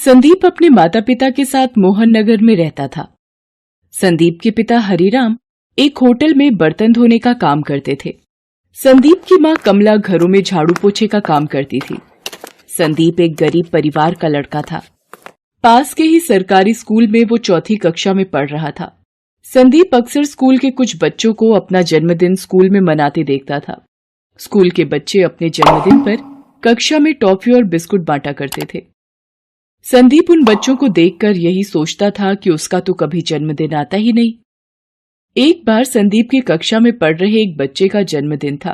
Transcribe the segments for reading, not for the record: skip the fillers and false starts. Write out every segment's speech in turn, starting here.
संदीप अपने माता पिता के साथ मोहन नगर में रहता था। संदीप के पिता हरिराम एक होटल में बर्तन धोने का काम करते थे। संदीप की मां कमला घरों में झाड़ू पोछे का काम करती थी। संदीप एक गरीब परिवार का लड़का था। पास के ही सरकारी स्कूल में वो चौथी कक्षा में पढ़ रहा था। संदीप अक्सर स्कूल के कुछ बच्चों को अपना जन्मदिन स्कूल में मनाते देखता था। स्कूल के बच्चे अपने जन्मदिन पर कक्षा में टॉफी और बिस्कुट बांटा करते थे। संदीप उन बच्चों को देखकर यही सोचता था कि उसका तो कभी जन्मदिन आता ही नहीं। एक बार संदीप की कक्षा में पढ़ रहे एक बच्चे का जन्मदिन था।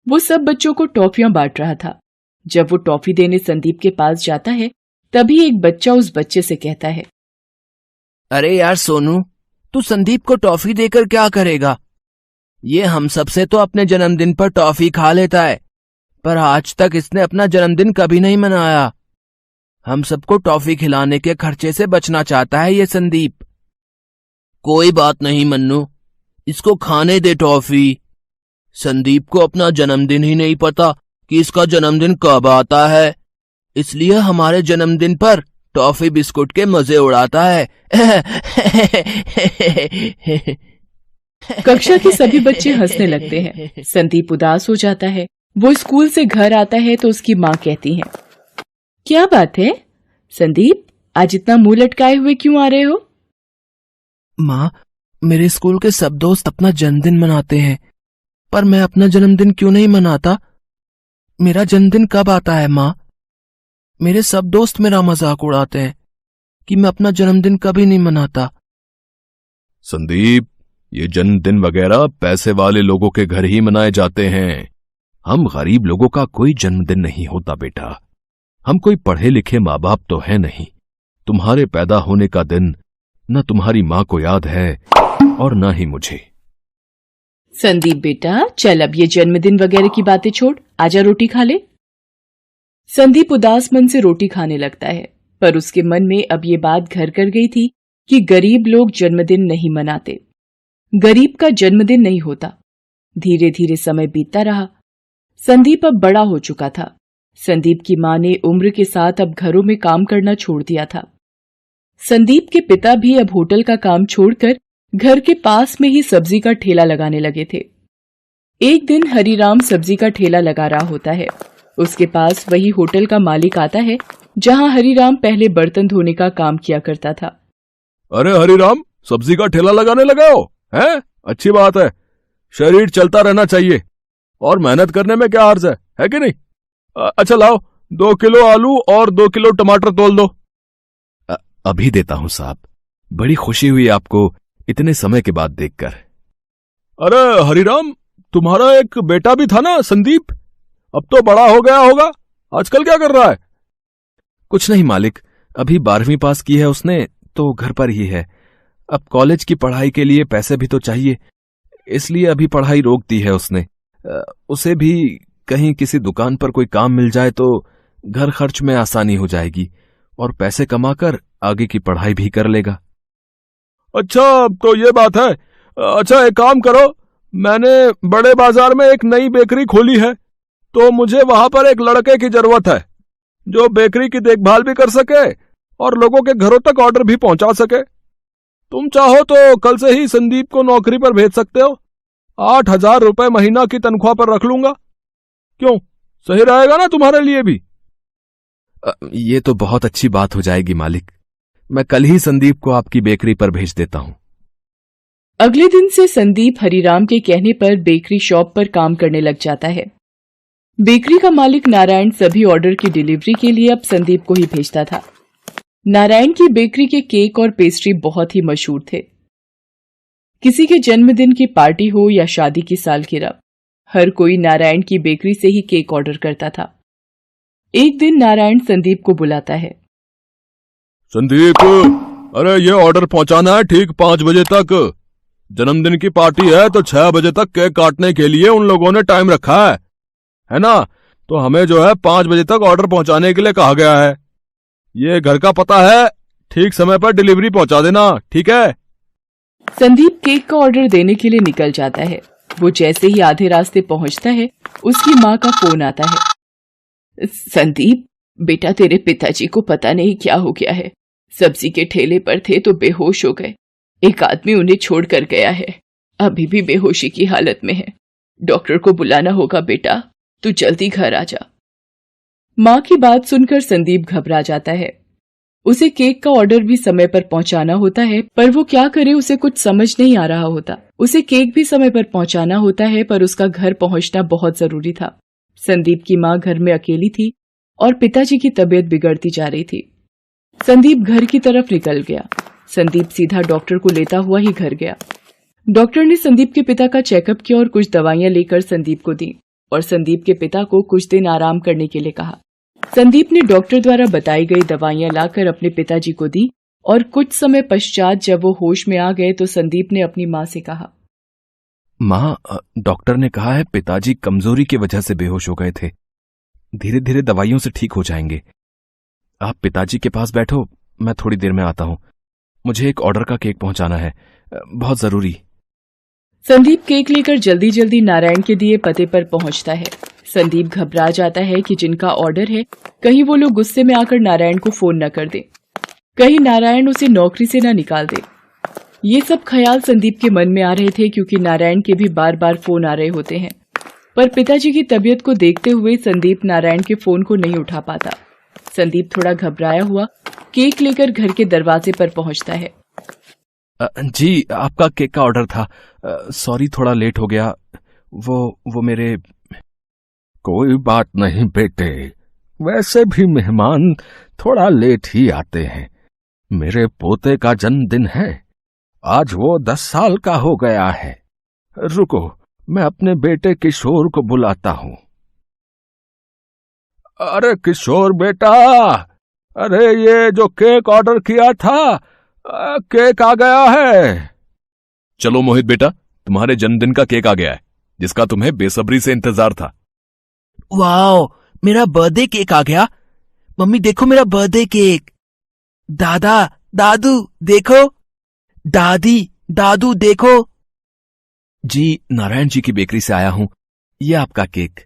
वो सब बच्चों को टॉफियां बांट रहा था। जब वो टॉफी देने संदीप के पास जाता है, तभी एक बच्चा उस बच्चे से कहता है, अरे यार सोनू, तू संदीप को टॉफी देकर क्या करेगा? ये हम सबसे तो अपने जन्मदिन पर टॉफी खा लेता है, पर आज तक इसने अपना जन्मदिन कभी नहीं मनाया। हम सबको टॉफी खिलाने के खर्चे से बचना चाहता है ये संदीप। कोई बात नहीं मन्नू, इसको खाने दे टॉफी। संदीप को अपना जन्मदिन ही नहीं पता कि इसका जन्मदिन कब आता है, इसलिए हमारे जन्मदिन पर टॉफी बिस्कुट के मजे उड़ाता है। कक्षा के सभी बच्चे हंसने लगते हैं। संदीप उदास हो जाता है। वो स्कूल से घर आता है तो उसकी माँ कहती है, क्या बात है संदीप, आज इतना मुंह लटकाए हुए क्यों आ रहे हो? माँ, मेरे स्कूल के सब दोस्त अपना जन्मदिन मनाते हैं, पर मैं अपना जन्मदिन क्यों नहीं मनाता? मेरा जन्मदिन कब आता है माँ? मेरे सब दोस्त मेरा मजाक उड़ाते हैं कि मैं अपना जन्मदिन कभी नहीं मनाता। संदीप, ये जन्मदिन वगैरह पैसे वाले लोगों के घर ही मनाए जाते हैं। हम गरीब लोगों का कोई जन्मदिन नहीं होता बेटा। हम कोई पढ़े लिखे माँ बाप तो है नहीं। तुम्हारे पैदा होने का दिन न तुम्हारी माँ को याद है और न ही मुझे। संदीप बेटा, चल अब ये जन्मदिन वगैरह की बातें छोड़, आजा रोटी खा ले। संदीप उदास मन से रोटी खाने लगता है, पर उसके मन में अब ये बात घर कर गई थी कि गरीब लोग जन्मदिन नहीं मनाते। गरीब का जन्मदिन नहीं होता। धीरे धीरे समय बीतता रहा। संदीप अब बड़ा हो चुका था। संदीप की मां ने उम्र के साथ अब घरों में काम करना छोड़ दिया था। संदीप के पिता भी अब होटल का काम छोड़कर घर के पास में ही सब्जी का ठेला लगाने लगे थे। एक दिन हरिराम सब्जी का ठेला लगा रहा होता है। उसके पास वही होटल का मालिक आता है जहां हरिराम पहले बर्तन धोने का काम किया करता था। अरे हरिराम, सब्जी का ठेला लगाने लगे हो? हैं? अच्छी बात है। शरीर चलता रहना चाहिए और मेहनत करने में क्या हर्ज है कि नहीं? अच्छा लाओ, 2 किलो आलू और 2 किलो टमाटर तोल दो। अभी देता हूं साहब। बड़ी खुशी हुई आपको इतने समय के बाद देखकर। अरे हरिराम, तुम्हारा एक बेटा भी था ना संदीप, अब तो बड़ा हो गया होगा। आजकल क्या कर रहा है? कुछ नहीं मालिक, अभी 12वीं पास की है उसने, तो घर पर ही है। अब कॉलेज की पढ़ाई के लिए पैसे भी तो चाहिए, इसलिए अभी पढ़ाई रोक दी है उसने। उसे भी कहीं किसी दुकान पर कोई काम मिल जाए तो घर खर्च में आसानी हो जाएगी और पैसे कमाकर आगे की पढ़ाई भी कर लेगा। अच्छा, तो ये बात है। अच्छा, एक काम करो, मैंने बड़े बाजार में एक नई बेकरी खोली है, तो मुझे वहां पर एक लड़के की जरूरत है जो बेकरी की देखभाल भी कर सके और लोगों के घरों तक ऑर्डर भी पहुंचा सके। तुम चाहो तो कल से ही संदीप को नौकरी पर भेज सकते हो। 8,000 रुपए महीना की तनख्वाह पर रख लूंगा। क्यों, सही रहेगा ना तुम्हारे लिए भी? ये तो बहुत अच्छी बात हो जाएगी मालिक। मैं कल ही संदीप को आपकी बेकरी पर भेज देता हूं। अगले दिन से संदीप हरिराम के कहने पर बेकरी शॉप पर काम करने लग जाता है। बेकरी का मालिक नारायण सभी ऑर्डर की डिलीवरी के लिए अब संदीप को ही भेजता था। नारायण की बेकरी के केक और पेस्ट्री बहुत ही मशहूर थे। किसी के जन्मदिन की पार्टी हो या शादी की सालगिरह, हर कोई नारायण की बेकरी से ही केक ऑर्डर करता था। एक दिन नारायण संदीप को बुलाता है। संदीप, अरे ये ऑर्डर पहुंचाना है ठीक 5 बजे तक। जन्मदिन की पार्टी है तो 6 बजे तक केक काटने के लिए उन लोगों ने टाइम रखा है ना? तो हमें जो है 5 बजे तक ऑर्डर पहुंचाने के लिए कहा गया है। ये घर का पता है, ठीक समय पर डिलीवरी पहुंचा देना, ठीक है? संदीप केक का ऑर्डर देने के लिए निकल जाता है। वो जैसे ही आधे रास्ते पहुंचता है, उसकी माँ का फोन आता है। संदीप, बेटा तेरे पिताजी को पता नहीं क्या हो गया है, सब्जी के ठेले पर थे तो बेहोश हो गए। एक आदमी उन्हें छोड़कर गया है, अभी भी बेहोशी की हालत में है। डॉक्टर को बुलाना होगा बेटा, तू जल्दी घर आ जा। माँ की बात सुनकर संदीप घबरा जाता है। उसे केक का ऑर्डर भी समय पर पहुंचाना होता है, पर वो क्या करे उसे कुछ समझ नहीं आ रहा होता। उसे केक भी समय पर पहुंचाना होता है, पर उसका घर पहुंचना बहुत जरूरी था। संदीप की माँ घर में अकेली थी और पिताजी की तबीयत बिगड़ती जा रही थी। संदीप घर की तरफ निकल गया। संदीप सीधा डॉक्टर को लेता हुआ ही घर गया। डॉक्टर ने संदीप के पिता का चेकअप किया और कुछ दवाइयां लेकर संदीप को दी और संदीप के पिता को कुछ दिन आराम करने के लिए कहा। संदीप ने डॉक्टर द्वारा बताई गई दवाइयां लाकर अपने पिताजी को दी और कुछ समय पश्चात जब वो होश में आ गए तो संदीप ने अपनी माँ से कहा, माँ, डॉक्टर ने कहा है पिताजी कमजोरी की वजह से बेहोश हो गए थे, धीरे धीरे दवाइयों से ठीक हो जाएंगे। आप पिताजी के पास बैठो, मैं थोड़ी देर में आता हूँ। मुझे एक ऑर्डर का केक पहुंचाना है, बहुत जरूरी। संदीप केक लेकर जल्दी जल्दी नारायण के दिए पते पर पहुंचता है। संदीप घबरा जाता है कि जिनका ऑर्डर है कहीं वो लोग गुस्से में आकर नारायण को फोन न कर दे, कहीं नारायण उसे नौकरी से न निकाल दे। ये सब ख्याल संदीप के मन में आ रहे थे क्योंकि नारायण के भी बार बार फोन आ रहे होते हैं, पर पिताजी की तबीयत को देखते हुए संदीप नारायण के फोन को नहीं उठा पाता। संदीप थोड़ा घबराया हुआ केक लेकर घर के दरवाजे पर पहुंचता है। जी, आपका केक का ऑर्डर था। सॉरी, थोड़ा लेट हो गया। वो मेरे। कोई बात नहीं बेटे, वैसे भी मेहमान थोड़ा लेट ही आते हैं। मेरे पोते का जन्मदिन है, आज वो 10 साल का हो गया है। रुको, मैं अपने बेटे किशोर को बुलाता हूं। अरे किशोर बेटा, अरे ये जो केक ऑर्डर किया था, केक आ गया है। चलो मोहित बेटा, तुम्हारे जन्मदिन का केक आ गया है, जिसका तुम्हें बेसब्री से इंतजार था। वाओ, मेरा बर्थडे केक आ गया। मम्मी देखो मेरा बर्थडे केक। दादा, दादू देखो। दादी, दादू देखो। जी, नारायण जी की बेकरी से आया हूं, ये आपका केक।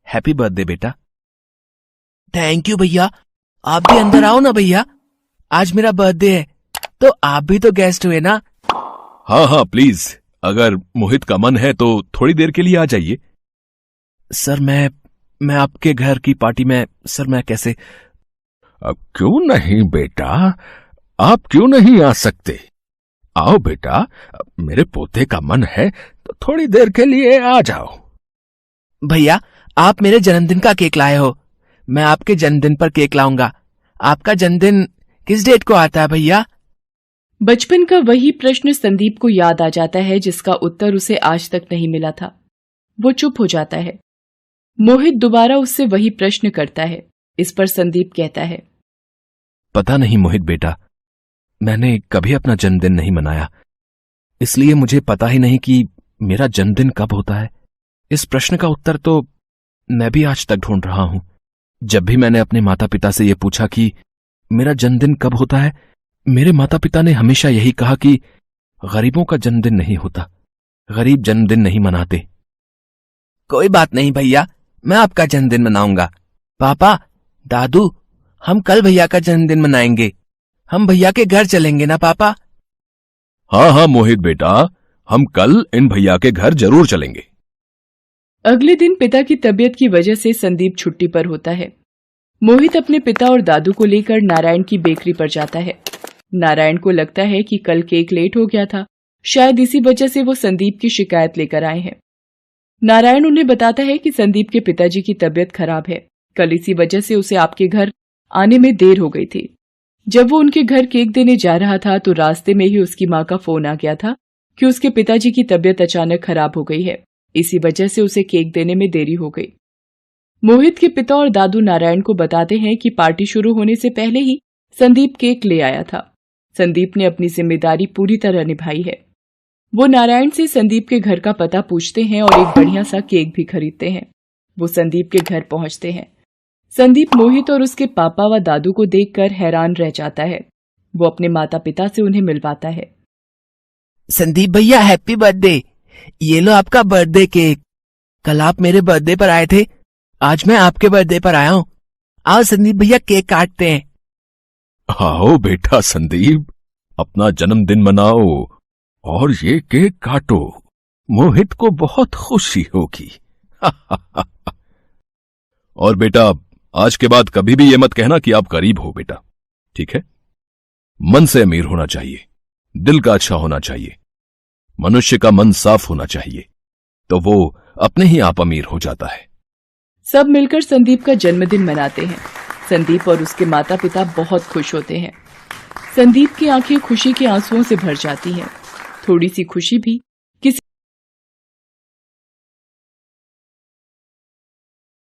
हैप्पी बर्थडे बेटा। थैंक यू भैया। आप भी अंदर आओ ना भैया, आज मेरा बर्थडे है तो आप भी तो गेस्ट हुए ना। हाँ हाँ प्लीज, अगर मोहित का मन है तो थोड़ी देर के लिए आ जाइए। सर मैं आपके घर की पार्टी में, सर मैं कैसे? क्यों नहीं बेटा, आप क्यों नहीं आ सकते? आओ बेटा, मेरे पोते का मन है तो थोड़ी देर के लिए आ जाओ। भैया, आप मेरे जन्मदिन का केक लाए हो, मैं आपके जन्मदिन पर केक लाऊंगा। आपका जन्मदिन किस डेट को आता है भैया? बचपन का वही प्रश्न संदीप को याद आ जाता है जिसका उत्तर उसे आज तक नहीं मिला था। वो चुप हो जाता है। मोहित दोबारा उससे वही प्रश्न करता है। इस पर संदीप कहता है, पता नहीं मोहित बेटा, मैंने कभी अपना जन्मदिन नहीं मनाया, इसलिए मुझे पता ही नहीं कि मेरा जन्मदिन कब होता है। इस प्रश्न का उत्तर तो मैं भी आज तक ढूंढ रहा हूं। जब भी मैंने अपने माता पिता से यह पूछा कि मेरा जन्मदिन कब होता है, मेरे माता पिता ने हमेशा यही कहा कि गरीबों का जन्मदिन नहीं होता, गरीब जन्मदिन नहीं मनाते। कोई बात नहीं भैया, मैं आपका जन्मदिन मनाऊंगा। पापा, दादू, हम कल भैया का जन्मदिन मनाएंगे। हम भैया के घर चलेंगे ना पापा? हाँ हाँ मोहित बेटा, हम कल इन भैया के घर जरूर चलेंगे। अगले दिन पिता की तबीयत की वजह से संदीप छुट्टी पर होता है। मोहित अपने पिता और दादू को लेकर नारायण की बेकरी पर जाता है। नारायण को लगता है कि कल केक लेट हो गया था, शायद इसी वजह से वो संदीप की शिकायत लेकर आए हैं। नारायण उन्हें बताता है कि संदीप के पिताजी की तबीयत खराब है, कल इसी वजह से उसे आपके घर आने में देर हो गई थी। जब वो उनके घर केक देने जा रहा था तो रास्ते में ही उसकी माँ का फोन आ गया था कि उसके पिताजी की तबीयत अचानक खराब हो गई है, इसी वजह से उसे केक देने में देरी हो गई। मोहित के पिता और दादू नारायण को बताते हैं कि पार्टी शुरू होने से पहले ही संदीप केक ले आया था। संदीप ने अपनी जिम्मेदारी पूरी तरह निभाई है। वो नारायण से संदीप के घर का पता पूछते हैं और एक बढ़िया सा केक भी खरीदते हैं। वो संदीप के घर पहुंचते हैं। संदीप मोहित और उसके पापा व दादू को देखकर हैरान रह जाता है। वो अपने माता पिता से उन्हें मिलवाता है। संदीप भैया, हैप्पी बर्थडे। ये लो आपका बर्थडे केक। कल आप मेरे बर्थडे पर आए थे, आज मैं आपके बर्थडे पर आया हूँ। आओ संदीप भैया केक काटते हैं। आओ बेटा संदीप, अपना जन्मदिन मनाओ और ये केक काटो। मोहित को बहुत खुशी होगी। और बेटा, आज के बाद कभी भी ये मत कहना कि आप गरीब हो बेटा, ठीक है? मन से अमीर होना चाहिए, दिल का अच्छा होना चाहिए, मनुष्य का मन साफ होना चाहिए, तो वो अपने ही आप अमीर हो जाता है। सब मिलकर संदीप का जन्मदिन मनाते हैं। संदीप और उसके माता पिता बहुत खुश होते हैं। संदीप की आंखें खुशी के आंसुओं से भर जाती हैं। थोड़ी सी खुशी भी